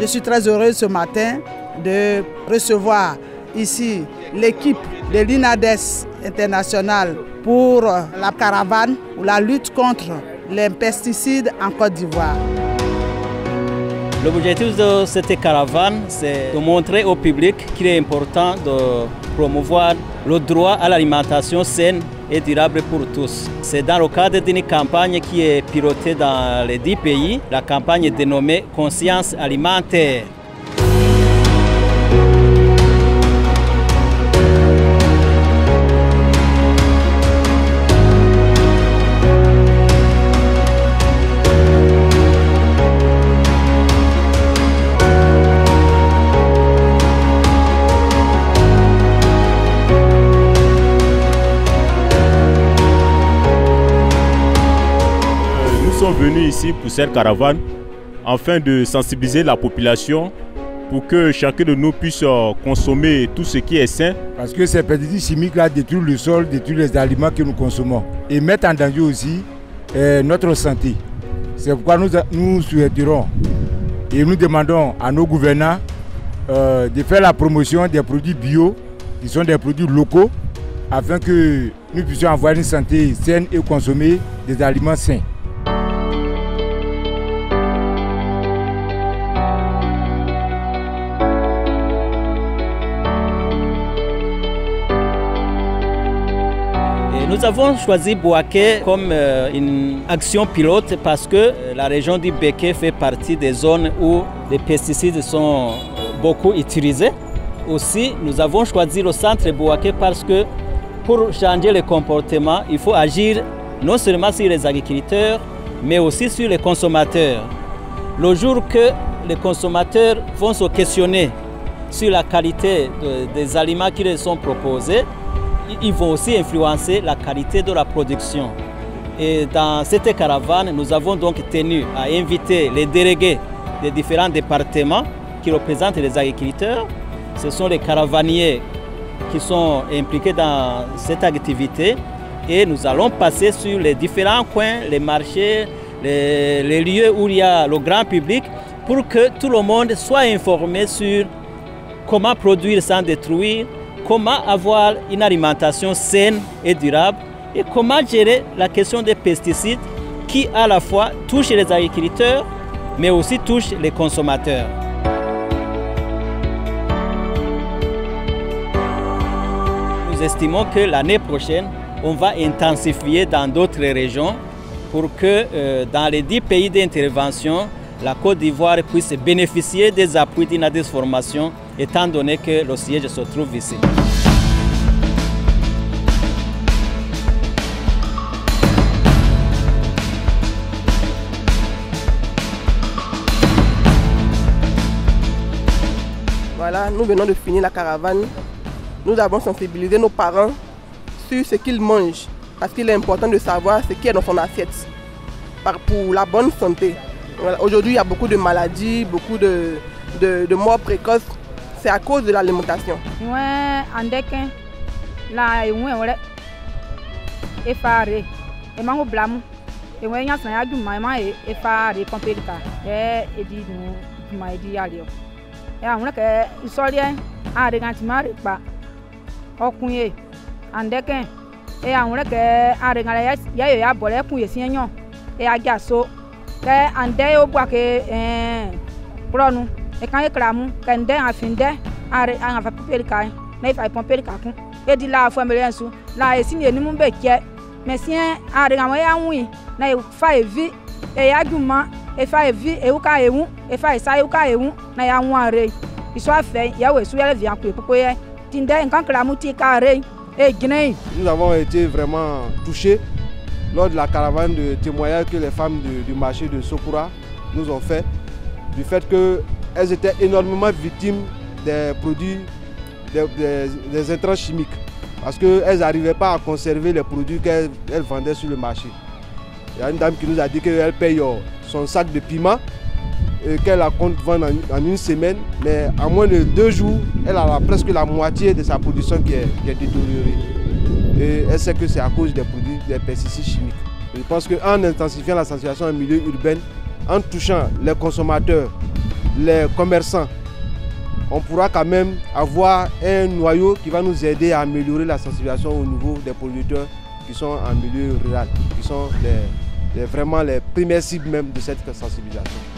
Je suis très heureuse ce matin de recevoir ici l'équipe de l'INADES international pour la caravane ou la lutte contre les pesticides en Côte d'Ivoire. L'objectif de cette caravane, c'est de montrer au public qu'il est important de promouvoir le droit à l'alimentation saine et durable pour tous. C'est dans le cadre d'une campagne qui est pilotée dans les 10 pays, la campagne dénommée Conscience alimentaire. Nous sommes venus ici pour cette caravane afin de sensibiliser la population pour que chacun de nous puisse consommer tout ce qui est sain. Parce que ces pesticides chimiques-là détruisent le sol, détruisent les aliments que nous consommons et mettent en danger aussi notre santé. C'est pourquoi nous souhaiterons et nous demandons à nos gouvernants de faire la promotion des produits bio, qui sont des produits locaux, afin que nous puissions avoir une santé saine et consommer des aliments sains. Nous avons choisi Bouaké comme une action pilote parce que la région du Béké fait partie des zones où les pesticides sont beaucoup utilisés. Aussi, nous avons choisi le centre Bouaké parce que pour changer le comportement, il faut agir non seulement sur les agriculteurs, mais aussi sur les consommateurs. Le jour que les consommateurs vont se questionner sur la qualité des aliments qui leur sont proposés, ils vont aussi influencer la qualité de la production. Et dans cette caravane, nous avons donc tenu à inviter les délégués des différents départements qui représentent les agriculteurs. Ce sont les caravaniers qui sont impliqués dans cette activité et nous allons passer sur les différents coins, les marchés, les lieux où il y a le grand public pour que tout le monde soit informé sur comment produire sans détruire, comment avoir une alimentation saine et durable et comment gérer la question des pesticides qui à la fois touchent les agriculteurs mais aussi touchent les consommateurs. Nous estimons que l'année prochaine, on va intensifier dans d'autres régions pour que dans les 10 pays d'intervention, la Côte d'Ivoire puisse bénéficier des appuis d'INADES Formation étant donné que le siège se trouve ici. Voilà, nous venons de finir la caravane. Nous avons sensibilisé nos parents sur ce qu'ils mangent parce qu'il est important de savoir ce qui est dans son assiette pour la bonne santé. Voilà. Aujourd'hui, il y a beaucoup de maladies, beaucoup de morts précoces. C'est à cause de l'alimentation. Et quand il cramu, quand il a fini, on va pomper le cas. Mais il faut pomper le cas. Et dit là, il faut me le sou. Là, il signe nous béquet. Mais si on a regardé oui, là il faut vivre et a du mal. Il faut vivre et au cas où, il faut ça au cas où, là il y a un arrêt. Il soit fait, il y a aussi la vie en plus pour que tinde quand cramu ti carré et Guinée. Nous avons été vraiment touchés lors de la caravane de témoignage que les femmes du marché de Sokura nous ont fait du fait que elles étaient énormément victimes des produits, des intrants chimiques. Parce qu'elles n'arrivaient pas à conserver les produits qu'elles vendaient sur le marché. Il y a une dame qui nous a dit qu'elle paye son sac de piment et qu'elle la compte vendre en une semaine. Mais en moins de 2 jours, elle a presque la moitié de sa production qui est détériorée. Et elle sait que c'est à cause des produits, des pesticides chimiques. Je pense qu'en intensifiant la sensibilisation en milieu urbain, en touchant les consommateurs les commerçants, on pourra quand même avoir un noyau qui va nous aider à améliorer la sensibilisation au niveau des producteurs qui sont en milieu rural, qui sont vraiment les premières cibles même de cette sensibilisation.